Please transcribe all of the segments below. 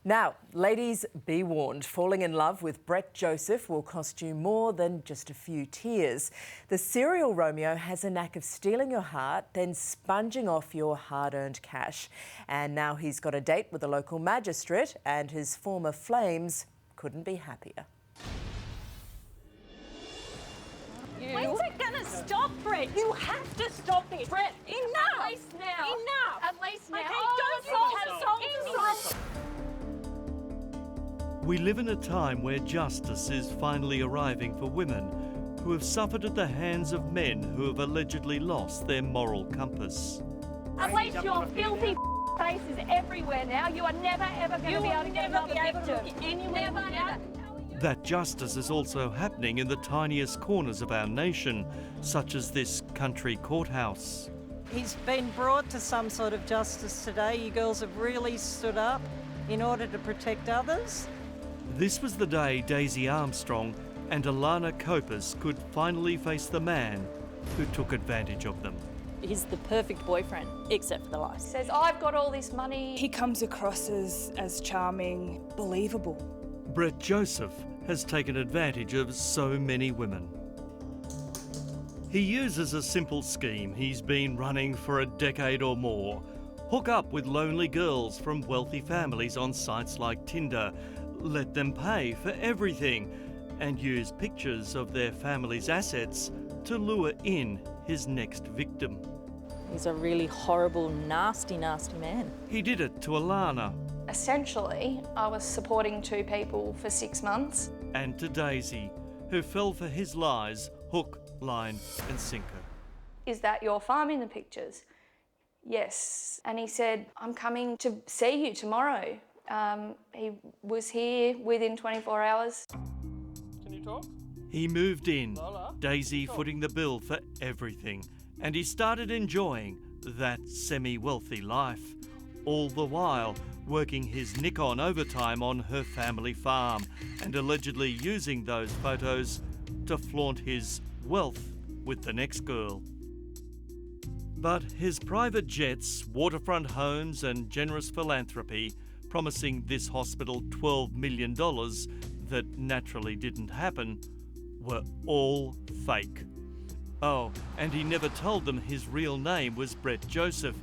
Now, ladies, be warned. Falling in love with Brett Joseph will cost you more than just a few tears. The serial Romeo has a knack of stealing your heart, then sponging off your hard-earned cash. And now he's got a date with a local magistrate, and his former flames couldn't be happier. When's it gonna stop, Brett? You have to stop it. Brett, enough! At least now. Enough! At least now. Okay, Oh, don't solve. We live in a time where justice is finally arriving for women who have suffered at the hands of men who have allegedly lost their moral compass. At least your filthy face is everywhere now. You are never ever going to be able to get another victim. Never ever. That justice is also happening in the tiniest corners of our nation, such as this country courthouse. He's been brought to some sort of justice today. You girls have really stood up in order to protect others. This was the day Daisy Armstrong and Alana Copus could finally face the man who took advantage of them. He's the perfect boyfriend, except for the lies. Says, I've got all this money. He comes across as charming, believable. Brett Joseph has taken advantage of so many women. He uses a simple scheme he's been running for a decade or more. Hook up with lonely girls from wealthy families on sites like Tinder, let them pay for everything, and use pictures of their family's assets to lure in his next victim. He's a really horrible, nasty, nasty man. He did it to Alana. Essentially, I was supporting two people for 6 months. And to Daisy, who fell for his lies, hook, line and sinker. Is that your farm in the pictures? Yes. And he said, I'm coming to see you tomorrow. He was here within 24 hours. Can you talk? He moved in, Lola, Daisy footing the bill for everything, and he started enjoying that semi-wealthy life, all the while working his Nikon overtime on her family farm and allegedly using those photos to flaunt his wealth with the next girl. But his private jets, waterfront homes and generous philanthropy, promising this hospital $12 million that naturally didn't happen, were all fake. Oh, and he never told them his real name was Brett Joseph,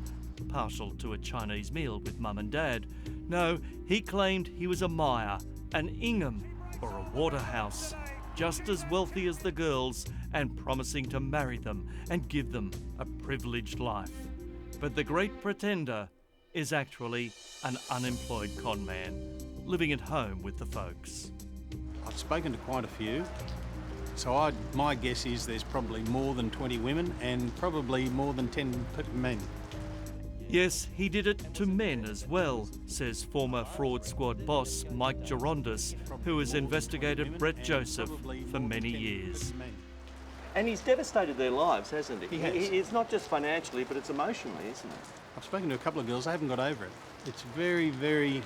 partial to a Chinese meal with Mum and Dad. No, he claimed he was a Maya, an Ingham, or a Waterhouse, just as wealthy as the girls and promising to marry them and give them a privileged life. But the great pretender is actually an unemployed con man, living at home with the folks. I've spoken to quite a few, so my guess is there's probably more than 20 women and probably more than 10 men. Yes, he did it to men as well, says former fraud squad boss Mike Gerondis, who has investigated Brett Joseph for many years. And he's devastated their lives, hasn't he? He has. It's not just financially, but it's emotionally, isn't it? I've spoken to a couple of girls, they haven't got over it. It's very, very,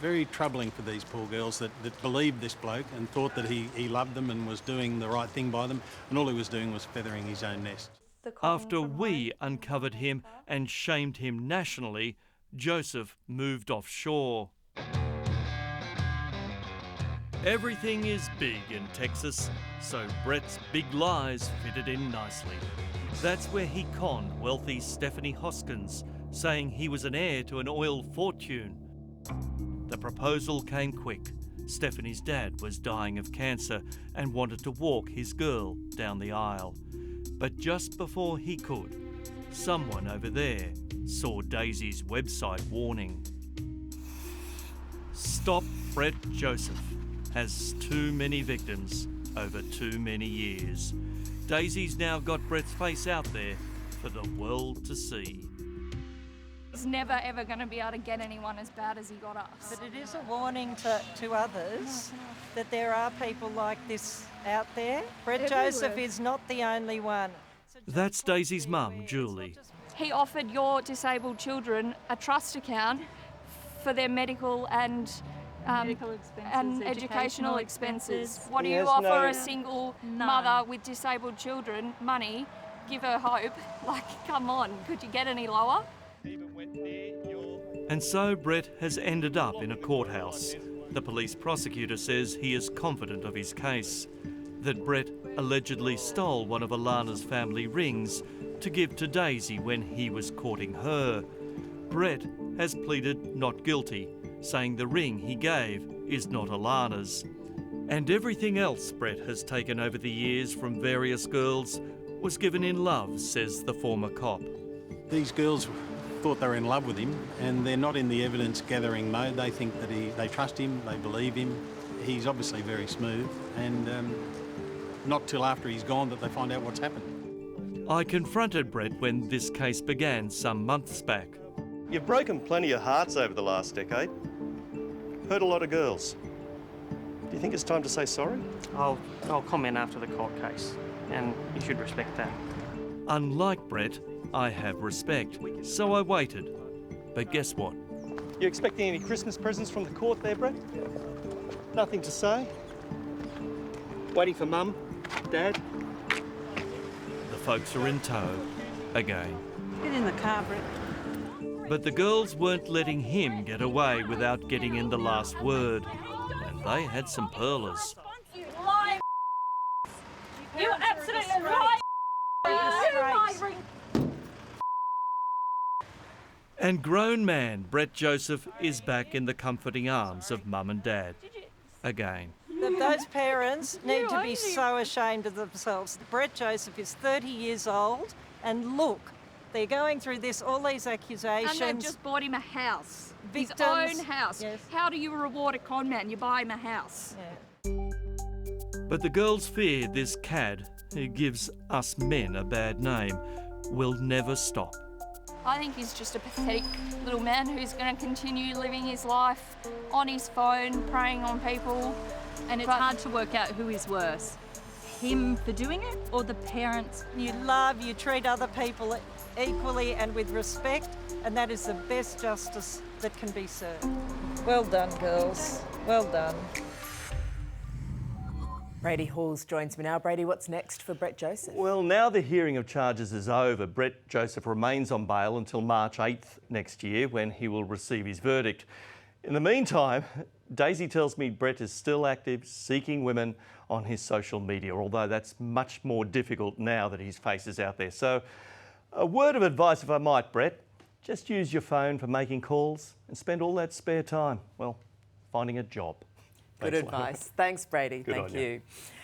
very troubling for these poor girls that believed this bloke and thought that he loved them and was doing the right thing by them, and all he was doing was feathering his own nest. After we uncovered him and shamed him nationally, Joseph moved offshore. Everything is big in Texas, so Brett's big lies fitted in nicely. That's where he conned wealthy Stephanie Hoskins, saying he was an heir to an oil fortune. The proposal came quick. Stephanie's dad was dying of cancer and wanted to walk his girl down the aisle. But just before he could, someone over there saw Daisy's website warning. Stop Brett Joseph has too many victims over too many years. Daisy's now got Brett's face out there for the world to see. He's never ever going to be able to get anyone as bad as he got us. But it is a warning to others that there are people like this out there. Brett Joseph is not the only one. That's Daisy's mum, Julie. He offered your disabled children a trust account for their medical and educational expenses. What do you offer a single mother with disabled children? Money? Give her hope? Like, come on, could you get any lower? And so Brett has ended up in a courthouse. The police prosecutor says he is confident of his case, that Brett allegedly stole one of Alana's family rings to give to Daisy when he was courting her. Brett has pleaded not guilty, saying the ring he gave is not Alana's. And everything else Brett has taken over the years from various girls was given in love, says the former cop. These girls thought they were in love with him, and they're not in the evidence gathering mode. They think that they trust him, they believe him. He's obviously very smooth, and not till after he's gone that they find out what's happened. I confronted Brett when this case began some months back. You've broken plenty of hearts over the last decade. Hurt a lot of girls. Do you think it's time to say sorry? I'll comment after the court case, and you should respect that. Unlike Brett, I have respect, so I waited. But guess what? You expecting any Christmas presents from the court there, Brett? Nothing to say? Waiting for Mum, Dad? The folks are in tow again. Get in the car, Brett. But the girls weren't letting him get away without getting in the last word. And they had some pearlers. You lying. You absolutely lying. And grown man Brett Joseph is back in the comforting arms of Mum and Dad again. Those parents need to be so ashamed of themselves. Brett Joseph is 30 years old, and look, they're going through this, all these accusations. And they've just bought him a house. Victims. His own house. Yes. How do you reward a con man? You buy him a house. Yeah. But the girls fear this cad, who gives us men a bad name, will never stop. I think he's just a pathetic little man who's going to continue living his life on his phone, preying on people. And it's hard to work out who is worse, him for doing it or the parents. You treat other people equally and with respect, and that is the best justice that can be served. Well done, girls. Well done. Brady Halls joins me now. Brady, what's next for Brett Joseph? Well, now the hearing of charges is over. Brett Joseph remains on bail until March 8th next year, when he will receive his verdict. In the meantime, Daisy tells me Brett is still active, seeking women on his social media, although that's much more difficult now that his face is out there. So, a word of advice, if I might, Brett. Just use your phone for making calls and spend all that spare time, well, finding a job. Good advice. Thanks, Brady. Thank you.